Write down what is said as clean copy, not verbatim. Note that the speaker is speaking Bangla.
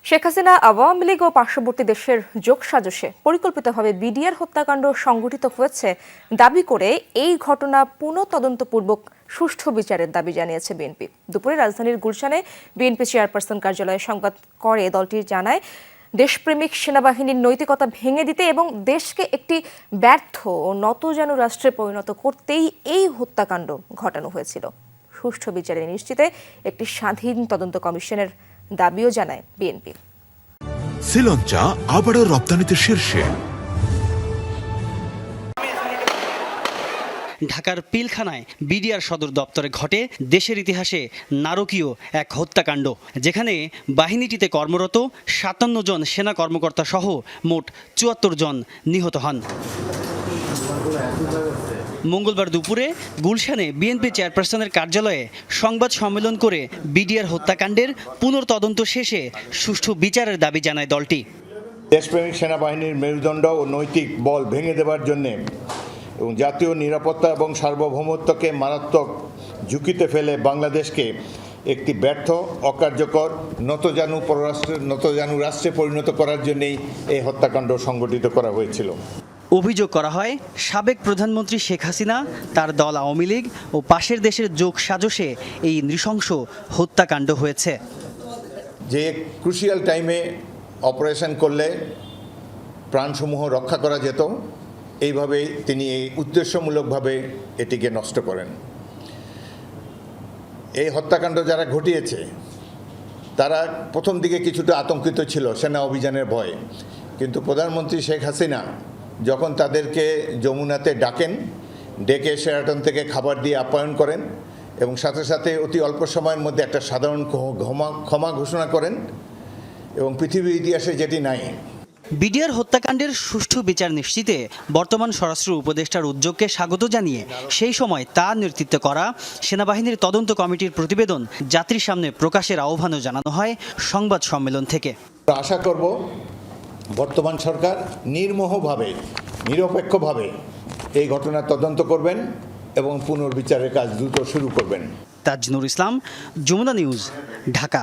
শেখ হাসিনা আওয়ামী লীগ ও পার্শ্ববর্তী দেশের যোগসাজশে পরিকল্পিতভাবে বিডিআর হত্যাকাণ্ড সংঘটিত হয়েছে দাবি করে এই ঘটনা পুনঃতদন্তপূর্বক সুষ্ঠু বিচারের দাবি জানিয়েছে বিএনপি। দুপুরে রাজধানীর গুলশানে বিএনপি চেয়ারপারসন কার্যালয়ে সংবাদ করে দলটি জানায়, দেশপ্রেমিক সেনাবাহিনীর নৈতিকতা ভেঙে দিতে এবং দেশকে একটি ব্যর্থ ও নতজানু রাষ্ট্রে পরিণত করতেই এই হত্যাকাণ্ড ঘটানো হয়েছিল। সুষ্ঠু বিচারে নিশ্চিতে একটি স্বাধীন তদন্ত কমিশনের দাবিও জানায় বিএনপি। শ্রীলঙ্কা আবারও রপ্তানিতে শীর্ষে। ঢাকার পিলখানায় বিডিআর সদর দপ্তরে ঘটে দেশের ইতিহাসে নারকীয় এক হত্যাকাণ্ড, যেখানে বাহিনীটিতে কর্মরত ৫৭ জন সেনা কর্মকর্তা সহ মোট ৭৪ জন নিহত হন। মঙ্গলবার দুপুরে গুলশানে বিএনপি চেয়ারপারসনের কার্যালয়ে সংবাদ সম্মেলন করে বিডিআর হত্যাকাণ্ডের পুনর্তদন্ত শেষে সুষ্ঠু বিচারের দাবি জানায় দলটি। দেশপ্রেমিক সেনাবাহিনীর মেরুদণ্ড ও নৈতিক বল ভেঙে দেওয়ার জন্যে এবং জাতীয় নিরাপত্তা এবং সার্বভৌমত্বকে মারাত্মক ঝুঁকিতে ফেলে বাংলাদেশকে একটি ব্যর্থ, অকার্যকর, নতজানু রাষ্ট্রে পরিণত করার জন্যই এই হত্যাকাণ্ড সংগঠিত করা হয়েছিল। অভিযোগ করা হয়, সাবেক প্রধানমন্ত্রী শেখ হাসিনা, তার দল আওয়ামী লীগ ও পাশের দেশের যোগসাজশে এই নৃশংস হত্যাকাণ্ড হয়েছে। যে ক্রুশিয়াল টাইমে অপারেশন করলে প্রাণসমূহ রক্ষা করা যেত, এইভাবেই তিনি এই উদ্দেশ্যমূলকভাবে এটিকে নষ্ট করেন। এই হত্যাকাণ্ড যারা ঘটিয়েছে তারা প্রথম দিকে কিছুটা আতঙ্কিত ছিল সেনা অভিযানের ভয়ে, কিন্তু প্রধানমন্ত্রী শেখ হাসিনা যখন তাদেরকে যমুনাতে ডেকে শেরাটন থেকে খাবার দিয়ে আপ্যায়ন করেন এবং সাথে সাথে অতি অল্প সময়ের মধ্যে একটা সাধারণ ক্ষমা ঘোষণা করেন এবং পৃথিবীর ইতিহাসে যেটি নাই। বিডিআর হত্যাকাণ্ডের সুষ্ঠু বিচার নিশ্চিতে বর্তমান স্বরাষ্ট্র উপদেষ্টার উদ্যোগকে স্বাগত জানিয়ে সেই সময় তার নেতৃত্ব করা সেনাবাহিনীর তদন্ত কমিটির প্রতিবেদন জাতির সামনে প্রকাশের আহ্বানও জানানো হয় সংবাদ সম্মেলন থেকে। আশা করব বর্তমান সরকার নির্মোহভাবে, নিরপেক্ষভাবে এই ঘটনার তদন্ত করবেন এবং পুনর্বিচারের কাজ দ্রুত শুরু করবেন। তাজনুর ইসলাম, যমুনা নিউজ, ঢাকা।